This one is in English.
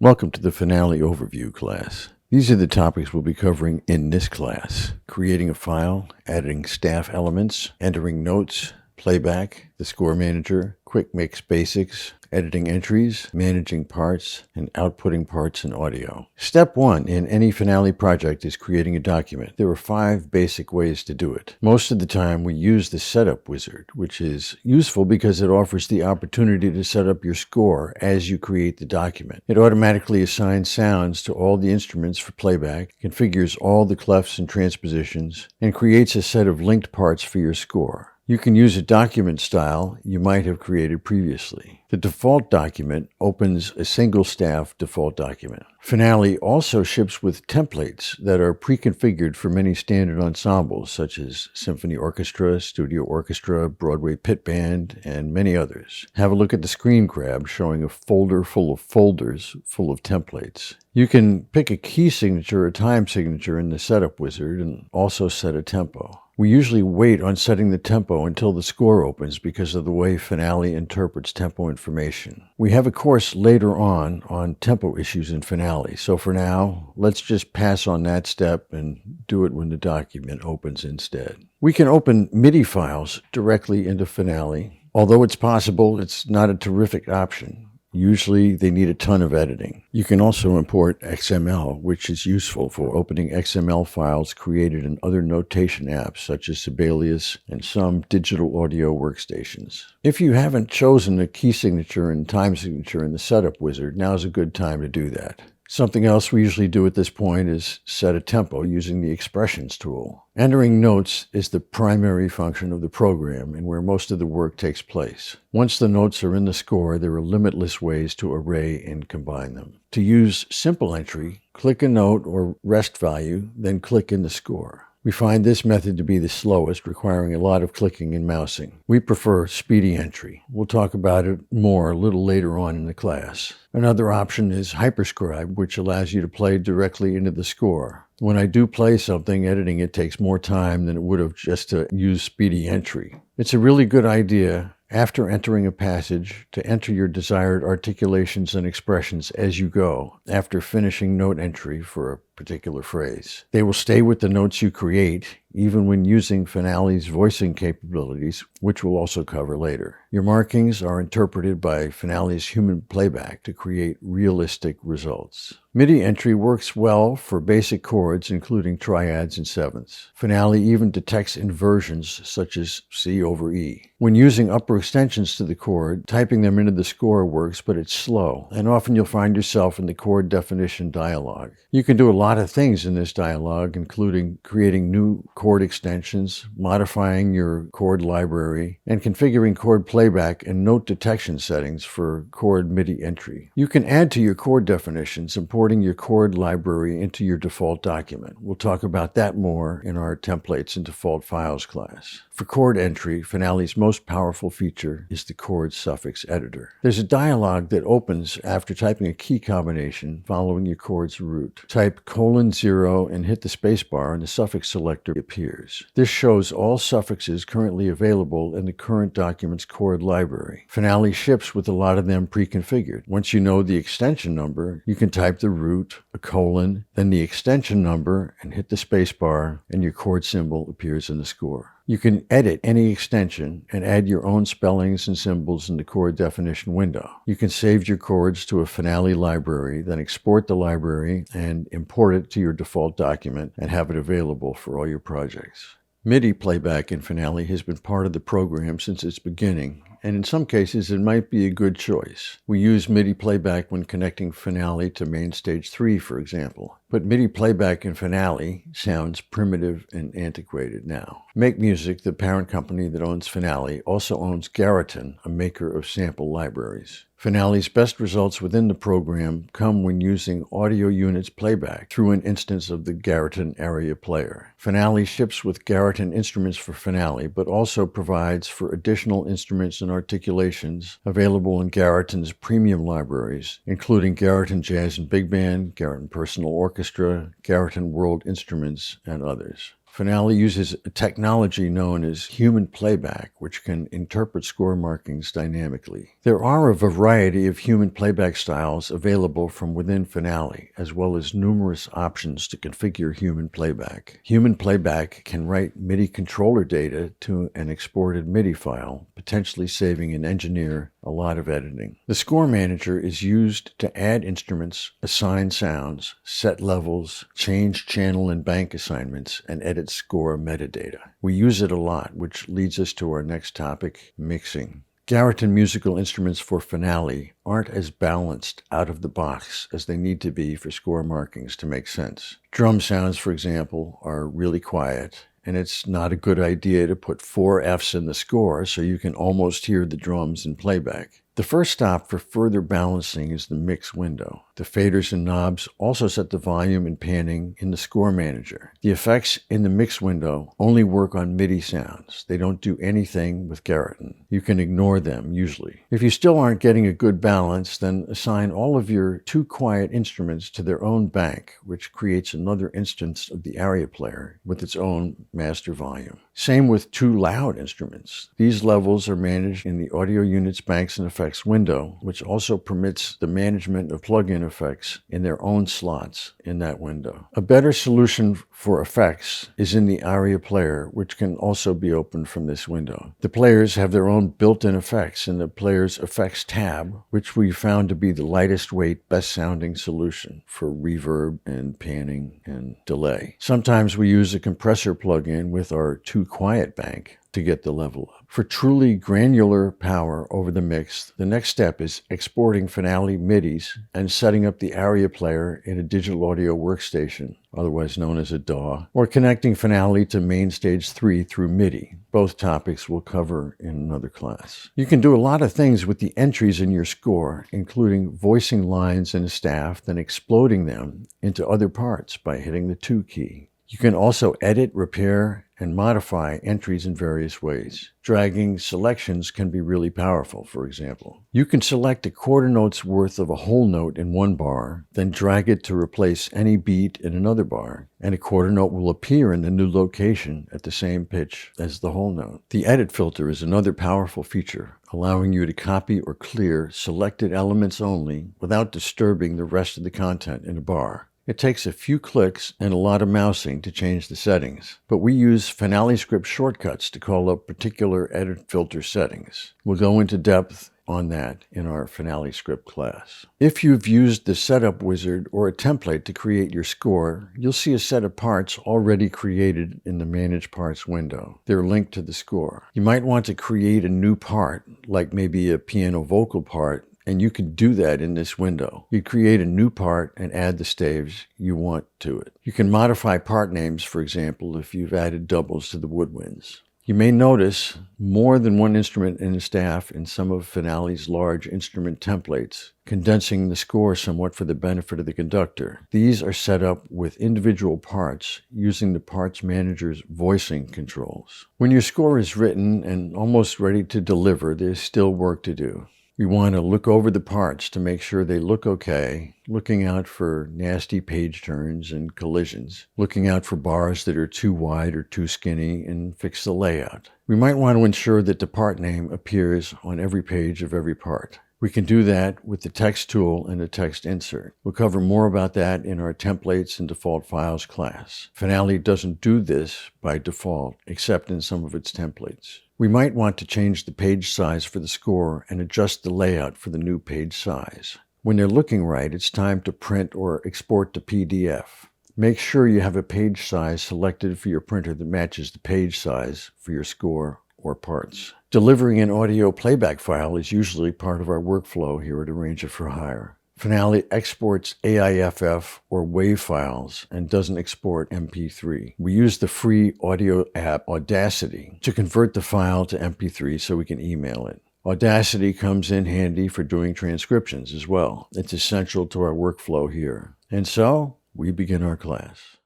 Welcome to the Finale Overview class. These are the topics we'll be covering in this class: creating a file, adding staff elements, entering notes, playback, the score manager, quick mix basics, editing entries, managing parts, and outputting parts in audio. Step 1 in any Finale project is creating a document. There are 5 basic ways to do it. Most of the time we use the setup wizard, which is useful because it offers the opportunity to set up your score as you create the document. It automatically assigns sounds to all the instruments for playback, configures all the clefs and transpositions, and creates a set of linked parts for your score. You can use a document style you might have created previously. The default document opens a single staff default document. Finale also ships with templates that are pre-configured for many standard ensembles such as symphony orchestra, studio orchestra, Broadway pit band, and many others. Have a look at the screen grab showing a folder full of folders full of templates. You can pick a key signature or time signature in the setup wizard and also set a tempo. We usually wait on setting the tempo until the score opens because of the way Finale interprets tempo information. We have a course later on tempo issues in Finale, so for now, let's just pass on that step and do it when the document opens instead. We can open MIDI files directly into Finale. Although it's possible, it's not a terrific option. Usually they need a ton of editing. You can also import XML, which is useful for opening XML files created in other notation apps such as Sibelius and some digital audio workstations. If you haven't chosen a key signature and time signature in the setup wizard, now's a good time to do that. Something else we usually do at this point is set a tempo using the expressions tool. Entering notes is the primary function of the program and where most of the work takes place. Once the notes are in the score, there are limitless ways to array and combine them. To use simple entry, click a note or rest value, then click in the score. We find this method to be the slowest, requiring a lot of clicking and mousing. We prefer speedy entry. We'll talk about it more a little later on in the class. Another option is Hyperscribe, which allows you to play directly into the score. When I do play something, editing it takes more time than it would have just to use speedy entry. It's a really good idea after entering a passage to enter your desired articulations and expressions as you go after finishing note entry for a particular phrase. They will stay with the notes you create even when using Finale's voicing capabilities, which we'll also cover later. Your markings are interpreted by Finale's human playback to create realistic results. MIDI entry works well for basic chords, including triads and sevenths. Finale even detects inversions such as C over E. When using upper extensions to the chord, typing them into the score works, but it's slow, and often you'll find yourself in the chord definition dialog. You can do a lot of things in this dialog, including creating new chord extensions, modifying your chord library, and configuring chord playback and note detection settings for chord MIDI entry. You can add to your chord definitions, importing your chord library into your default document. We'll talk about that more in our Templates and Default Files class. For chord entry, Finale's most powerful feature is the chord suffix editor. There's a dialog that opens after typing a key combination following your chord's root. Type :0 and hit the spacebar and the suffix selector appears. This shows all suffixes currently available in the current document's chord library. Finale ships with a lot of them pre-configured. Once you know the extension number, you can type the root, a colon, then the extension number and hit the spacebar and your chord symbol appears in the score. You can edit any extension and add your own spellings and symbols in the chord definition window. You can save your chords to a Finale library, then export the library and import it to your default document and have it available for all your projects. MIDI playback in Finale has been part of the program since its beginning, and in some cases it might be a good choice. We use MIDI playback when connecting Finale to Main Stage 3, for example. But MIDI playback in Finale sounds primitive and antiquated now. Make Music, the parent company that owns Finale, also owns Garriton, a maker of sample libraries. Finale's best results within the program come when using Audio Unit's playback through an instance of the Garriton Area Player. Finale ships with Garriton instruments for Finale, but also provides for additional instruments and articulations available in Garriton's premium libraries, including Garriton Jazz and Big Band, Garriton Personal Orchestra, Garriton World Instruments, and others. Finale uses a technology known as human playback, which can interpret score markings dynamically. There are a variety of human playback styles available from within Finale, as well as numerous options to configure human playback. Human playback can write MIDI controller data to an exported MIDI file, potentially saving an engineer a lot of editing. The score manager is used to add instruments, assign sounds, set levels, change channel and bank assignments, and edit score metadata. We use it a lot, which leads us to our next topic, mixing. Garriton musical instruments for Finale aren't as balanced out of the box as they need to be for score markings to make sense. Drum sounds, for example, are really quiet, and it's not a good idea to put 4 Fs in the score so you can almost hear the drums in playback. The first stop for further balancing is the mix window. The faders and knobs also set the volume and panning in the score manager. The effects in the mix window only work on MIDI sounds. They don't do anything with Garriton. You can ignore them usually. If you still aren't getting a good balance, then assign all of your too quiet instruments to their own bank, which creates another instance of the aria player with its own master volume. Same with too loud instruments. These levels are managed in the audio units, banks, and effects window, which also permits the management of plug-in effects in their own slots in that window. A better solution for effects is in the aria player, which can also be opened from this window. The players have their own built-in effects in the player's effects tab, which we found to be the lightest weight, best sounding solution for reverb and panning and delay. Sometimes we use a compressor plug-in with our too quiet bank to get the level up. For truly granular power over the mix, the next step is exporting Finale MIDIs and setting up the aria player in a digital audio workstation, otherwise known as a DAW, or connecting Finale to Main Stage 3 through MIDI. Both topics we'll cover in another class. You can do a lot of things with the entries in your score, including voicing lines in a staff, then exploding them into other parts by hitting the 2 key. You can also edit, repair, and modify entries in various ways. Dragging selections can be really powerful, for example. You can select a quarter note's worth of a whole note in one bar, then drag it to replace any beat in another bar, and a quarter note will appear in the new location at the same pitch as the whole note. The edit filter is another powerful feature, allowing you to copy or clear selected elements only without disturbing the rest of the content in a bar. It takes a few clicks and a lot of mousing to change the settings, but we use Finale script shortcuts to call up particular edit filter settings. We'll go into depth on that in our Finale script class. If you've used the setup wizard or a template to create your score, you'll see a set of parts already created in the Manage Parts window. They're linked to the score. You might want to create a new part, like maybe a piano vocal part, and you can do that in this window. You create a new part and add the staves you want to it. You can modify part names, for example, if you've added doubles to the woodwinds. You may notice more than one instrument in a staff in some of Finale's large instrument templates, condensing the score somewhat for the benefit of the conductor. These are set up with individual parts using the parts manager's voicing controls. When your score is written and almost ready to deliver, there's still work to do. We want to look over the parts to make sure they look okay, looking out for nasty page turns and collisions, looking out for bars that are too wide or too skinny, and fix the layout. We might want to ensure that the part name appears on every page of every part. We can do that with the text tool and the text insert. We'll cover more about that in our templates and default files class. Finale doesn't do this by default, except in some of its templates. We might want to change the page size for the score and adjust the layout for the new page size. When they're looking right, it's time to print or export to PDF. Make sure you have a page size selected for your printer that matches the page size for your score or parts. Delivering an audio playback file is usually part of our workflow here at Arranger for Hire. Finale exports AIFF or WAV files and doesn't export MP3. We use the free audio app Audacity to convert the file to MP3 so we can email it. Audacity comes in handy for doing transcriptions as well. It's essential to our workflow here. And so, we begin our class.